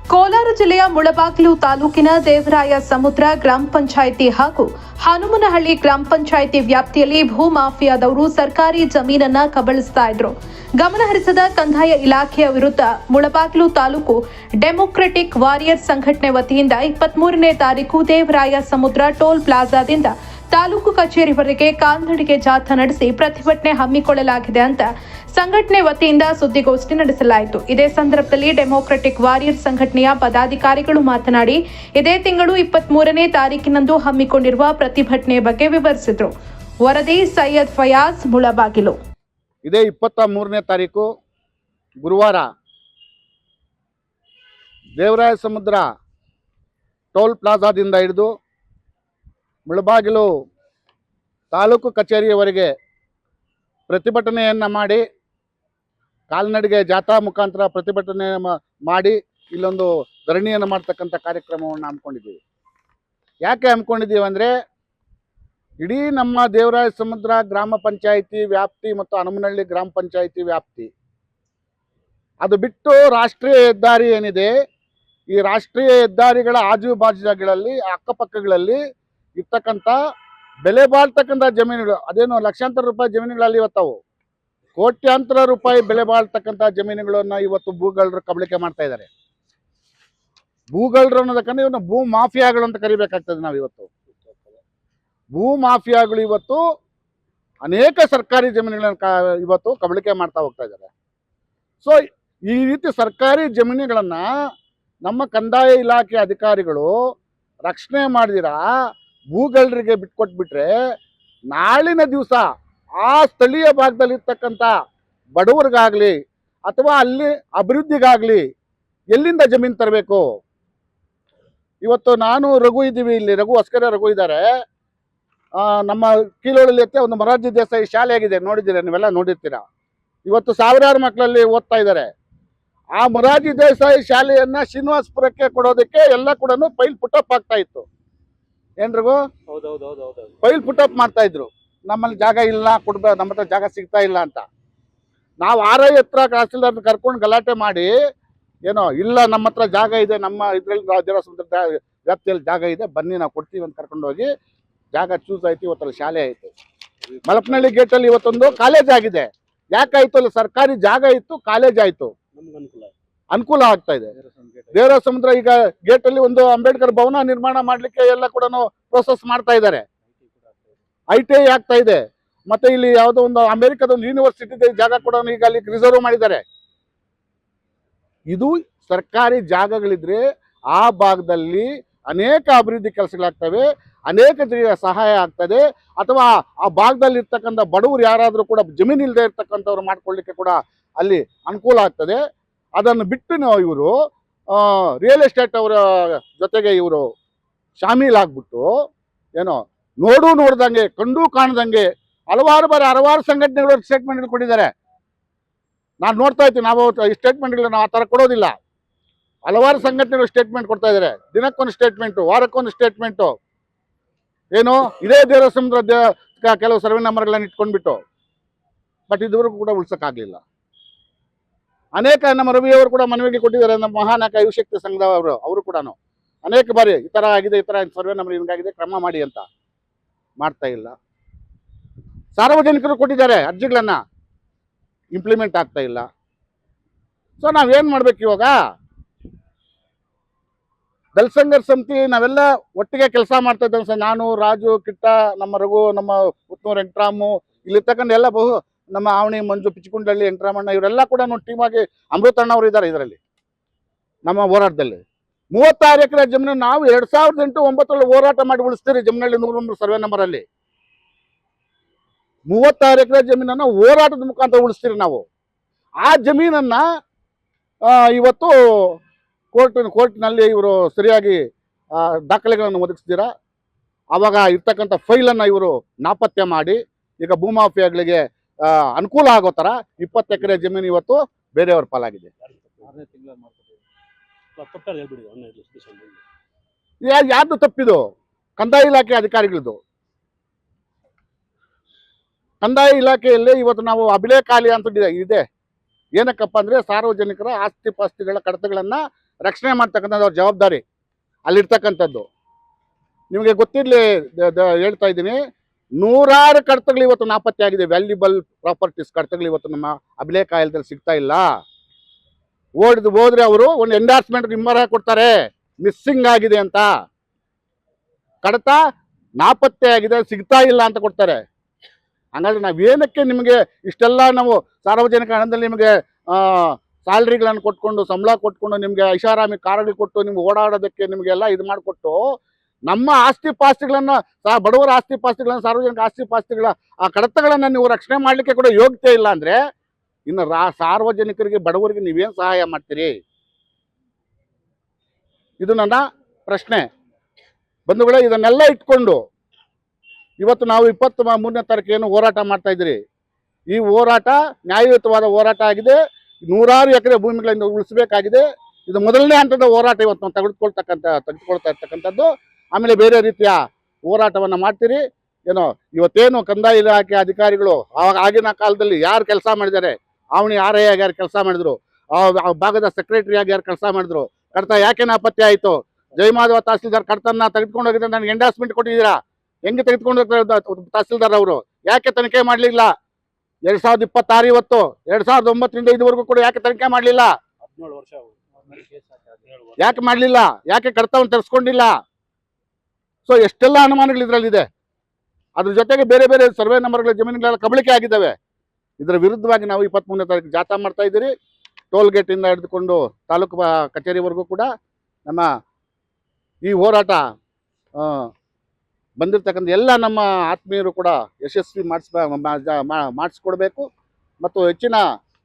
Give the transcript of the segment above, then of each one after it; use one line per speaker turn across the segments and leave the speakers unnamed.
ಕೋಲಾರ ಜಿಲ್ಲೆಯ ಮುಳಬಾಗಿಲು ತಾಲೂಕಿನ ದೇವರಾಯ ಸಮುದ್ರ ಗ್ರಾಮ ಪಂಚಾಯಿತಿ ಹಾಗೂ ಹನುಮನಹಳ್ಳಿ ಗ್ರಾಮ ಪಂಚಾಯಿತಿ ವ್ಯಾಪ್ತಿಯಲ್ಲಿ ಭೂ ಮಾಫಿಯಾದವರು ಸರ್ಕಾರಿ ಜಮೀನನ್ನ ಕಬಳಿಸ್ತಾ ಇದ್ರು. ಗಮನಹರಿಸದ ಕಂದಾಯ ಇಲಾಖೆಯ ವಿರುದ್ಧ ಮುಳಬಾಗಿಲು ತಾಲೂಕು ಡೆಮೊಕ್ರೆಟಿಕ್ ವಾರಿಯರ್ಸ್ ಸಂಘಟನೆ ವತಿಯಿಂದ 23ನೇ ತಾರೀಕು ದೇವರಾಯ ಸಮುದ್ರ ಟೋಲ್ ಪ್ಲಾಜಾದಿಂದ ತಾಲೂಕು ಕಚೇರಿವರೆಗೆ ಕಾಲ್ನಡಿಗೆ ಜಾಥಾ ನಡೆಸಿ ಪ್ರತಿಭಟನೆ ಹಮ್ಮಿಕೊಳ್ಳಲಾಗಿದೆ ಅಂತ ಸಂಘಟನೆ ವತಿಯಿಂದ ಸುದ್ದಿಗೋಷ್ಠಿ ನಡೆಸಲಾಯಿತು. ಇದೇ ಸಂದರ್ಭದಲ್ಲಿ ಡೆಮೊಕ್ರೆಟಿಕ್ ವಾರಿಯರ್ಸ್ ಸಂಘಟನೆಯ ಪದಾಧಿಕಾರಿಗಳು ಮಾತನಾಡಿ, ಇದೇ ತಿಂಗಳು 23ನೇ ತಾರೀಕಿನಂದು ಹಮ್ಮಿಕೊಂಡಿರುವ ಪ್ರತಿಭಟನೆ ಬಗ್ಗೆ ವಿವರಿಸಿದರು. ವರದಿ ಸೈಯದ್ ಫಯಾಜ್, ಮುಳಬಾಗಿಲು.
ಇದೇ 23ನೇ ತಾರೀಕು ಗುರುವಾರ ದೇವರಾಯ ಸಮುದ್ರ ಟೋಲ್ ಪ್ಲಾಜಾದಿಂದ ಹಿಡಿದು ಮುಳಬಾಗಿಲು ತಾಲೂಕು ಕಚೇರಿಯವರೆಗೆ ಪ್ರತಿಭಟನೆಯನ್ನು ಮಾಡಿ ಕಾಲ್ನಡಿಗೆ ಜಾಥಾ ಮುಖಾಂತರ ಪ್ರತಿಭಟನೆ ಮಾಡಿ ಇಲ್ಲೊಂದು ಧರಣಿಯನ್ನು ಮಾಡ್ತಕ್ಕಂಥ ಕಾರ್ಯಕ್ರಮವನ್ನು ಹಮ್ಮಿಕೊಂಡಿದ್ದೀವಿ. ಯಾಕೆ ಹಮ್ಮಿಕೊಂಡಿದ್ದೀವಿ ಅಂದರೆ, ಇಡೀ ನಮ್ಮ ದೇವರಾಯ ಸಮುದ್ರ ಗ್ರಾಮ ಪಂಚಾಯಿತಿ ವ್ಯಾಪ್ತಿ ಮತ್ತು ಹನುಮನಹಳ್ಳಿ ಗ್ರಾಮ ಪಂಚಾಯಿತಿ ವ್ಯಾಪ್ತಿ ಅದು ಬಿಟ್ಟು ರಾಷ್ಟ್ರೀಯ ಹೆದ್ದಾರಿ ಏನಿದೆ, ಈ ರಾಷ್ಟ್ರೀಯ ಹೆದ್ದಾರಿಗಳ ಆಜುಬಾಜುಗಳಲ್ಲಿ ಅಕ್ಕಪಕ್ಕಗಳಲ್ಲಿ ಇರ್ತಕ್ಕಂಥ ಬೆಲೆ ಬಾಳ್ತಕ್ಕಂಥ ಜಮೀನುಗಳು, ಅದೇನು ಲಕ್ಷಾಂತರ ರೂಪಾಯಿ ಜಮೀನುಗಳಲ್ಲಿ ಇವತ್ತವು ಕೋಟ್ಯಾಂತರ ರೂಪಾಯಿ ಬೆಲೆ ಬಾಳ್ತಕ್ಕಂಥ ಜಮೀನುಗಳನ್ನು ಇವತ್ತು ಭೂಗಳ್ಳರು ಕಬಳಿಕೆ ಮಾಡ್ತಾ ಇದ್ದಾರೆ. ಭೂಗಳ್ಳರು ಅನ್ನೋದಕ್ಕಂದ್ರೆ ಇವನ್ನ ಭೂ ಮಾಫಿಯಾಗಳು ಅಂತ ಕರಿಬೇಕಾಗ್ತದೆ. ನಾವು ಇವತ್ತು ಭೂ ಮಾಫಿಯಾಗಳು ಇವತ್ತು ಅನೇಕ ಸರ್ಕಾರಿ ಜಮೀನುಗಳನ್ನು ಇವತ್ತು ಕಬಳಿಕೆ ಮಾಡ್ತಾ ಹೋಗ್ತಾ ಇದ್ದಾರೆ. ಸೊ ಈ ರೀತಿ ಸರ್ಕಾರಿ ಜಮೀನುಗಳನ್ನು ನಮ್ಮ ಕಂದಾಯ ಇಲಾಖೆ ಅಧಿಕಾರಿಗಳು ರಕ್ಷಣೆ ಮಾಡಿದಿರಾ ಭೂಗಳ್ಳರಿಗೆ ಬಿಟ್ಕೊಟ್ಬಿಟ್ರೆ ನಾಳಿನ ದಿವಸ ಆ ಸ್ಥಳೀಯ ಭಾಗದಲ್ಲಿರ್ತಕ್ಕಂಥ ಬಡವರಿಗಾಗಲಿ ಅಥವಾ ಅಲ್ಲಿ ಅಭಿವೃದ್ಧಿಗಾಗಲಿ ಎಲ್ಲಿಂದ ಜಮೀನು ತರಬೇಕು? ಇವತ್ತು ನಾನು ರಘು ಇದ್ದೀವಿ, ಇಲ್ಲಿ ರಘು ಇದ್ದಾರೆ. ನಮ್ಮ ಕೀಲೋಳಲ್ಲಿ ಒಂದು ಮೊರಾರ್ಜಿ ದೇಸಾಯಿ ಶಾಲೆ ಆಗಿದೆ, ನೋಡಿದ್ದೀರಾ, ನೀವೆಲ್ಲ ನೋಡಿರ್ತೀರ. ಇವತ್ತು ಸಾವಿರಾರು ಮಕ್ಕಳಲ್ಲಿ ಓದ್ತಾ ಇದ್ದಾರೆ. ಆ ಮೊರಾರ್ಜಿ ದೇಸಾಯಿ ಶಾಲೆಯನ್ನು ಶ್ರೀನಿವಾಸಪುರಕ್ಕೆ ಕೊಡೋದಕ್ಕೆ ಎಲ್ಲ ಕೂಡ ಫೈಲ್ ಪುಟಪ್ ಆಗ್ತಾ ಇತ್ತು. ಏನ್ರಿಗೂ ಫೈಲ್ ಪುಟಪ್ ಮಾಡ್ತಾ ಇದ್ರು. ನಮ್ಮಲ್ಲಿ ಜಾಗ ಇಲ್ಲ, ಕೊಡ್ಬೇಕು, ನಮ್ಮ ಹತ್ರ ಜಾಗ ಸಿಗ್ತಾ ಇಲ್ಲ ಅಂತ. ನಾವು RI ಹತ್ರ ತಹಸೀಲ್ದಾರ್ ಕರ್ಕೊಂಡು ಗಲಾಟೆ ಮಾಡಿ, ಏನೋ ಇಲ್ಲ ನಮ್ಮ ಹತ್ರ ಜಾಗ ಇದೆ, ನಮ್ಮ ಇದರಲ್ಲಿ ದೇವರಾಯ ಸಮುದ್ರ ವ್ಯಾಪ್ತಿಯಲ್ಲಿ ಜಾಗ ಇದೆ, ಬನ್ನಿ ನಾವು ಕೊಡ್ತೀವಿ ಅಂತ ಕರ್ಕೊಂಡು ಹೋಗಿ ಜಾಗ ಚೂಸ್ ಆಯ್ತು. ಇವತ್ತಲ್ಲಿ ಶಾಲೆ ಆಯಿತು. ಮಲಪನಹಳ್ಳಿ ಗೇಟಲ್ಲಿ ಇವತ್ತೊಂದು ಕಾಲೇಜ್ ಆಗಿದೆ. ಯಾಕಾಯ್ತು? ಅಲ್ಲಿ ಸರ್ಕಾರಿ ಜಾಗ ಇತ್ತು, ಕಾಲೇಜ್ ಆಯಿತು, ಅನುಕೂಲ ಆಗ್ತಾ ಇದೆ. ದೇವರಾಯ ಸಮುದ್ರ ಈಗ ಗೇಟಲ್ಲಿ ಒಂದು ಅಂಬೇಡ್ಕರ್ ಭವನ ನಿರ್ಮಾಣ ಮಾಡಲಿಕ್ಕೆ ಎಲ್ಲ ಕೂಡ ಪ್ರೋಸೆಸ್ ಮಾಡ್ತಾ ಇದ್ದಾರೆ. ITI ಆಗ್ತಾ ಇದೆ. ಮತ್ತೆ ಇಲ್ಲಿ ಯಾವುದೋ ಒಂದು ಅಮೆರಿಕದ ಒಂದು ಯೂನಿವರ್ಸಿಟಿ ಜಾಗ ಕೂಡ ಈಗ ಅಲ್ಲಿ ರಿಸರ್ವ್ ಮಾಡಿದ್ದಾರೆ. ಇದು ಸರ್ಕಾರಿ ಜಾಗಗಳಿದ್ರೆ ಆ ಭಾಗದಲ್ಲಿ ಅನೇಕ ಅಭಿವೃದ್ಧಿ ಕೆಲಸಗಳಾಗ್ತವೆ, ಅನೇಕ ಸಹಾಯ ಆಗ್ತದೆ. ಅಥವಾ ಆ ಭಾಗದಲ್ಲಿ ಇರ್ತಕ್ಕಂಥ ಬಡವರು ಯಾರಾದರೂ ಕೂಡ ಜಮೀನು ಇಲ್ಲದೆ ಇರ್ತಕ್ಕಂಥವ್ರು ಮಾಡ್ಕೊಳ್ಳಿಕ್ಕೆ ಕೂಡ ಅಲ್ಲಿ ಅನುಕೂಲ ಆಗ್ತದೆ. ಅದನ್ನು ಬಿಟ್ಟು ಇವರು ರಿಯಲ್ ಎಸ್ಟೇಟ್ ಅವರ ಜೊತೆಗೆ ಇವರು ಶಾಮೀಲಾಗ್ಬಿಟ್ಟು ಏನೋ ನೋಡ್ದಂಗೆ ಕಂಡು ಕಾಣದಂಗೆ ಹಲವಾರು ಸಂಘಟನೆಗಳು ಸ್ಟೇಟ್ಮೆಂಟ್ ಕೊಟ್ಟಿದ್ದಾರೆ. ನಾನು ನೋಡ್ತಾ ಇದ್ದೀನಿ. ನಾವು ಸ್ಟೇಟ್ಮೆಂಟ್ಗಳನ್ನ ನಾವು ಆ ಥರ ಕೊಡೋದಿಲ್ಲ. ಹಲವಾರು ಸಂಘಟನೆಗಳು ಸ್ಟೇಟ್ಮೆಂಟ್ ಕೊಡ್ತಾ ಇದ್ದಾರೆ. ದಿನಕ್ಕೊಂದು ಸ್ಟೇಟ್ಮೆಂಟು, ವಾರಕ್ಕೊಂದು ಸ್ಟೇಟ್ಮೆಂಟು. ಏನು ಇದೇ ದೇವರಾಯ ಸಮುದ್ರ ಕೆಲವು ಸರ್ವೆ ನಂಬರ್ಗಳನ್ನು ಇಟ್ಕೊಂಡ್ಬಿಟ್ಟು, ಬಟ್ ಇದುವರೆಗೂ ಕೂಡ ಉಳ್ಸೋಕ್ಕಾಗಲಿಲ್ಲ. ಅನೇಕ ನಮ್ಮ ರವಿಯವರು ಕೂಡ ಮನವಿಗೆ ಕೊಟ್ಟಿದ್ದಾರೆ. ನಮ್ಮ ಮಹಾನಾಯಕ ಯುವಶಕ್ತಿ ಸಂಘದವರು ಅವರು ಕೂಡ ಅನೇಕ ಬಾರಿ ಈ ಥರ ಆಗಿದೆ, ಈ ಥರ ಸರ್ವೆ ನಂಬರ್ ಹಿಂಗಾಗಿದೆ, ಕ್ರಮ ಮಾಡಿ ಅಂತ ಮಾಡ್ತಾ ಇಲ್ಲ. ಸಾರ್ವಜನಿಕರು ಕೊಟ್ಟಿದ್ದಾರೆ ಅರ್ಜಿಗಳನ್ನು, ಇಂಪ್ಲಿಮೆಂಟ್ ಆಗ್ತಾ ಇಲ್ಲ. ಸೊ ನಾವೇನು ಮಾಡ್ಬೇಕು ಇವಾಗ? ದಲಿತ ಸಂಘರ್ಷ ಸಮಿತಿ ನಾವೆಲ್ಲ ಒಟ್ಟಿಗೆ ಕೆಲಸ ಮಾಡ್ತಾ ಇದ್ದೇವೆ ಸರ್. ನಾನು, ರಾಜು, ಕಿಟ್ಟ, ನಮ್ಮ ರಘು, ನಮ್ಮ ಉತ್ತೂರು ವೆಂಕಟರಾಮು, ಇಲ್ಲಿರ್ತಕ್ಕಂಥ ಎಲ್ಲ ನಮ್ಮ ಆವಣಿ, ಮಂಜು, ಪಿಚ್ಚಿಕುಂಡಳ್ಳಿ, ವೆಂಕಟರಾಮಣ್ಣ ಇವರೆಲ್ಲ ಕೂಡ ಟೀಮಾಗಿ ಅಮೃತಣ್ಣ ಅವರು ಇದ್ದಾರೆ ಇದರಲ್ಲಿ. ನಮ್ಮ ಹೋರಾಟದಲ್ಲಿ 36 ಎಕರೆ ಜಮೀನು ನಾವು 2008-9 ಹೋರಾಟ ಮಾಡಿ ಉಳಿಸ್ತೀರಿ. ಜಮೀನಲ್ಲಿ 100 ಸರ್ವೆ ನಂಬರಲ್ಲಿ 36 ಎಕರೆ ಜಮೀನನ್ನು ಹೋರಾಟದ ಮುಖಾಂತರ ಉಳಿಸ್ತೀರಿ ನಾವು. ಆ ಜಮೀನನ್ನು ಇವತ್ತು ಕೋರ್ಟ್ನಲ್ಲಿ ಇವರು ಸರಿಯಾಗಿ ದಾಖಲೆಗಳನ್ನು ಒದಗಿಸ್ತೀರಾ. ಆವಾಗ ಇರ್ತಕ್ಕಂಥ ಫೈಲನ್ನು ಇವರು ನಾಪತ್ತೆ ಮಾಡಿ ಈಗ ಭೂಮಾಫಿಯಾಗಳಿಗೆ ಅನುಕೂಲ ಆಗೋ ಥರ 20 ಎಕರೆ ಜಮೀನು ಇವತ್ತು ಬೇರೆಯವ್ರ ಪಾಲಾಗಿದೆ. ಯಾರ್ದು ತಪ್ಪಿದು? ಕಂದಾಯ ಇಲಾಖೆ ಅಧಿಕಾರಿಗಳದು. ಕಂದಾಯ ಇಲಾಖೆಯಲ್ಲಿ ಇವತ್ತು ನಾವು ಅಭಿಲೇಖಾಲಿ ಅಂತ ಇದೆ. ಏನಕ್ಕಪ್ಪ ಅಂದರೆ ಸಾರ್ವಜನಿಕರ ಆಸ್ತಿ ಪಾಸ್ತಿಗಳ ಕಡತಗಳನ್ನು ರಕ್ಷಣೆ ಮಾಡ್ತಕ್ಕಂಥದ್ದು ಅವ್ರ ಜವಾಬ್ದಾರಿ ಅಲ್ಲಿರ್ತಕ್ಕಂಥದ್ದು. ನಿಮಗೆ ಗೊತ್ತಿರಲಿ, ಹೇಳ್ತಾ ಇದ್ದೀನಿ, ನೂರಾರು ಕಡತಗಳು ಇವತ್ತು ನಾಪತ್ತೆ ಆಗಿದೆ. ವ್ಯಾಲ್ಯೂಬಲ್ ಪ್ರಾಪರ್ಟೀಸ್ ಕಡತಗಳು ಇವತ್ತು ನಮ್ಮ ಅಭಿಲೇಖ ಆಯುಧದಲ್ಲಿ ಸಿಗ್ತಾ ಇಲ್ಲ. ಹೋದ್ರೆ ಅವರು ಒಂದು ಎಂಡಾರ್ಸ್ಮೆಂಟ್ ನಿಮ್ಮರ ಕೊಡ್ತಾರೆ, ಮಿಸ್ಸಿಂಗ್ ಆಗಿದೆ ಅಂತ. ಕಡತ ನಾಪತ್ತೆ ಆಗಿದೆ, ಸಿಗ್ತಾ ಇಲ್ಲ ಅಂತ ಕೊಡ್ತಾರೆ. ಹಾಗಾದ್ರೆ ನಾವೇನಕ್ಕೆ ನಿಮಗೆ ಇಷ್ಟೆಲ್ಲ ನಾವು ಸಾರ್ವಜನಿಕ ಹಣದಲ್ಲಿ ನಿಮಗೆ ಸ್ಯಾಲ್ರಿಗಳನ್ನು ಕೊಟ್ಕೊಂಡು, ಸಂಬಳ ಕೊಟ್ಕೊಂಡು, ನಿಮಗೆ ಐಷಾರಾಮಿ ಕಾರುಗಳು ಕೊಟ್ಟು ನಿಮ್ಗೆ ಓಡಾಡೋದಕ್ಕೆ ನಿಮಗೆಲ್ಲ ಇದು ಮಾಡಿಕೊಟ್ಟು ನಮ್ಮ ಆಸ್ತಿ ಪಾಸ್ತಿಗಳನ್ನು, ಬಡವರ ಆಸ್ತಿ ಪಾಸ್ತಿಗಳನ್ನು, ಸಾರ್ವಜನಿಕ ಆಸ್ತಿ ಪಾಸ್ತಿಗಳ ಆ ಕಡತಗಳನ್ನು ನೀವು ರಕ್ಷಣೆ ಮಾಡಲಿಕ್ಕೆ ಕೂಡ ಯೋಗ್ಯತೆ ಇಲ್ಲ ಅಂದರೆ ಇನ್ನು ಸಾರ್ವಜನಿಕರಿಗೆ, ಬಡವರಿಗೆ ನೀವೇನು ಸಹಾಯ ಮಾಡ್ತೀರಿ? ಇದು ನನ್ನ ಪ್ರಶ್ನೆ. ಬಂಧುಗಳೇ, ಇದನ್ನೆಲ್ಲ ಇಟ್ಕೊಂಡು ಇವತ್ತು ನಾವು 23ನೇ ತಾರೀಕೇನು ಹೋರಾಟ ಮಾಡ್ತಾ ಇದ್ದೀರಿ. ಈ ಹೋರಾಟ ನ್ಯಾಯಯುತವಾದ ಹೋರಾಟ ಆಗಿದೆ. 100 ಎಕರೆ ಭೂಮಿಗಳಿಂದ ಉಳಿಸಬೇಕಾಗಿದೆ. ಇದು ಮೊದಲನೇ ಹಂತದ ಹೋರಾಟ ಇವತ್ತು ನಾವು ತೆಗೆದುಕೊಳ್ತಾ ಇರ್ತಕ್ಕಂಥದ್ದು. ಆಮೇಲೆ ಬೇರೆ ರೀತಿಯ ಹೋರಾಟವನ್ನು ಮಾಡ್ತೀರಿ. ಏನೋ ಇವತ್ತೇನು ಕಂದಾಯ ಇಲಾಖೆ ಅಧಿಕಾರಿಗಳು ಆಗಿನ ಕಾಲದಲ್ಲಿ ಯಾರು ಕೆಲಸ ಮಾಡಿದ್ದಾರೆ, ಅವನಿ RI ಆಗಿ ಯಾರು ಕೆಲಸ ಮಾಡಿದ್ರು, ಆ ಭಾಗದ ಸೆಕ್ರೆಟರಿ ಆಗಿ ಯಾರು ಕೆಲಸ ಮಾಡಿದ್ರು, ಕಡತ ಯಾಕೆ ನಾಪತ್ತೆ ಆಯಿತು, ಜಯಮಾಧವ ತಹಸೀಲ್ದಾರ್ ಕಡತನ್ನ ತೆಗೆದುಕೊಂಡು ಹೋಗಿದ್ರೆ ನನಗೆ ಎಂಡಾರ್ಸ್ಮೆಂಟ್ ಕೊಟ್ಟಿದ್ದೀರಾ, ಹೆಂಗೆ ತೆಗೆದುಕೊಂಡು ತಹಸೀಲ್ದಾರ್ ಅವರು ಯಾಕೆ ತನಿಖೆ ಮಾಡಲಿಲ್ಲ? 2026 ಇವತ್ತು, 2009ರಿಂದ ಇದುವರೆಗೂ ಕೂಡ ಯಾಕೆ ತನಿಖೆ ಮಾಡಲಿಲ್ಲ?
17 ವರ್ಷ
ಯಾಕೆ ಮಾಡಲಿಲ್ಲ? ಯಾಕೆ ಕಡತವನ್ನು ತರಿಸ್ಕೊಂಡಿಲ್ಲ? ಸೊ ಎಷ್ಟೆಲ್ಲ ಅನುಮಾನಗಳು ಇದರಲ್ಲಿದೆ. ಅದ್ರ ಜೊತೆಗೆ ಬೇರೆ ಬೇರೆ ಸರ್ವೆ ನಂಬರ್ಗಳ ಜಮೀನುಗಳೆಲ್ಲ ಕಬಳಿಕೆ ಆಗಿದ್ದಾವೆ. ಇದರ ವಿರುದ್ಧವಾಗಿ ನಾವು 23ನೇ ತಾರೀಕು ಜಾಥಾ ಮಾಡ್ತಾ ಇದ್ದೀರಿ. ಟೋಲ್ ಗೇಟಿಂದ ಹಿಡಿದುಕೊಂಡು ತಾಲೂಕು ಕಚೇರಿವರೆಗೂ ಕೂಡ ನಮ್ಮ ಈ ಹೋರಾಟ ಬಂದಿರತಕ್ಕಂಥ ಎಲ್ಲ ನಮ್ಮ ಆತ್ಮೀಯರು ಕೂಡ ಯಶಸ್ವಿ ಮಾಡಿಸ್ಕೊಡ್ಬೇಕು. ಮತ್ತು ಹೆಚ್ಚಿನ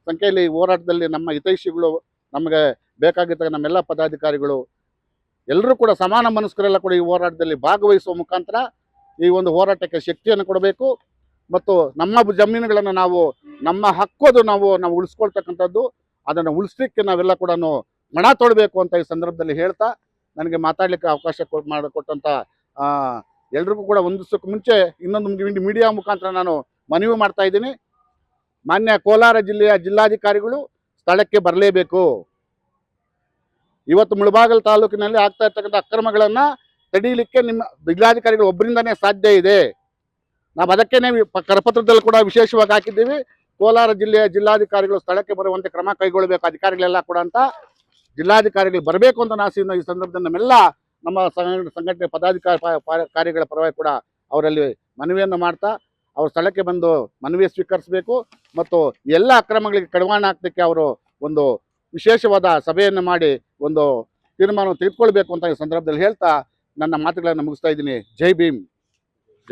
ಸಂಖ್ಯೆಯಲ್ಲಿ ಹೋರಾಟದಲ್ಲಿ ನಮ್ಮ ಹಿತೈಷಿಗಳು, ನಮಗೆ ಬೇಕಾಗಿರ್ತಕ್ಕ ನಮ್ಮೆಲ್ಲ ಪದಾಧಿಕಾರಿಗಳು ಎಲ್ಲರೂ ಕೂಡ ಸಮಾನ ಮನಸ್ಕರೆಲ್ಲ ಕೂಡ ಈ ಹೋರಾಟದಲ್ಲಿ ಭಾಗವಹಿಸುವ ಮುಖಾಂತರ ಈ ಒಂದು ಹೋರಾಟಕ್ಕೆ ಶಕ್ತಿಯನ್ನು ಕೊಡಬೇಕು. ಮತ್ತು ನಮ್ಮ ಜಮೀನುಗಳನ್ನು ನಮ್ಮ ಹಕ್ಕು ಅದು ನಾವು ಉಳಿಸ್ಕೊಳ್ತಕ್ಕಂಥದ್ದು. ಅದನ್ನು ಉಳಿಸ್ಲಿಕ್ಕೆ ನಾವೆಲ್ಲ ಕೂಡ ಮಣ ತೊಡಬೇಕು ಅಂತ ಈ ಸಂದರ್ಭದಲ್ಲಿ ಹೇಳ್ತಾ, ನನಗೆ ಮಾತಾಡಲಿಕ್ಕೆ ಅವಕಾಶ ಮಾಡಿಕೊಟ್ಟಂಥ ಎಲ್ರಿಗೂ ಕೂಡ ಒಂದಿಸಕ್ಕೆ ಮುಂಚೆ ಇನ್ನೊಂದು ಮೀಡಿಯಾ ಮುಖಾಂತರ ನಾನು ಮನವಿ ಮಾಡ್ತಾ ಇದ್ದೀನಿ. ಮಾನ್ಯ ಕೋಲಾರ ಜಿಲ್ಲೆಯ ಜಿಲ್ಲಾಧಿಕಾರಿಗಳು ಸ್ಥಳಕ್ಕೆ ಬರಲೇಬೇಕು. ಇವತ್ತು ಮುಳಬಾಗಿಲು ತಾಲೂಕಿನಲ್ಲಿ ಆಗ್ತಾ ಇರ್ತಕ್ಕಂಥ ಅಕ್ರಮಗಳನ್ನು ತಡೀಲಿಕ್ಕೆ ನಿಮ್ಮ ಜಿಲ್ಲಾಧಿಕಾರಿಗಳು ಒಬ್ಬರಿಂದನೇ ಸಾಧ್ಯ ಇದೆ. ನಾವು ಅದಕ್ಕೇನೆ ಕರಪತ್ರದಲ್ಲಿ ಕೂಡ ವಿಶೇಷವಾಗಿ ಹಾಕಿದ್ದೀವಿ. ಕೋಲಾರ ಜಿಲ್ಲೆಯ ಜಿಲ್ಲಾಧಿಕಾರಿಗಳು ಸ್ಥಳಕ್ಕೆ ಬರುವಂತೆ ಕ್ರಮ ಕೈಗೊಳ್ಳಬೇಕು ಅಧಿಕಾರಿಗಳೆಲ್ಲ ಕೂಡ ಅಂತ. ಜಿಲ್ಲಾಧಿಕಾರಿಗಳು ಬರಬೇಕು ಅಂತ ನಾಸಿನ ಈ ಸಂದರ್ಭದಲ್ಲಿ ನಮ್ಮೆಲ್ಲ ನಮ್ಮ ಸಂಘಟನೆ ಪದಾಧಿಕಾರಿಗಳ ಪರವಾಗಿ ಕೂಡ ಅವರಲ್ಲಿ ಮನವಿಯನ್ನು ಮಾಡ್ತಾ, ಅವ್ರ ಸ್ಥಳಕ್ಕೆ ಬಂದು ಮನವಿ ಸ್ವೀಕರಿಸಬೇಕು ಮತ್ತು ಎಲ್ಲ ಅಕ್ರಮಗಳಿಗೆ ಕಡಿವಾಣ ಹಾಕಲಿಕ್ಕೆ ಅವರು ಒಂದು ವಿಶೇಷವಾದ ಸಭೆಯನ್ನು ಮಾಡಿ ಒಂದು ತೀರ್ಮಾನವನ್ನು ತೆಗೆದುಕೊಳ್ಬೇಕು ಅಂತ ಈ ಸಂದರ್ಭದಲ್ಲಿ ಹೇಳ್ತಾ ನನ್ನ ಮಾತುಗಳನ್ನು ಮುಗಿಸ್ತಾ ಇದ್ದೀನಿ. ಜೈ ಭೀಮ್.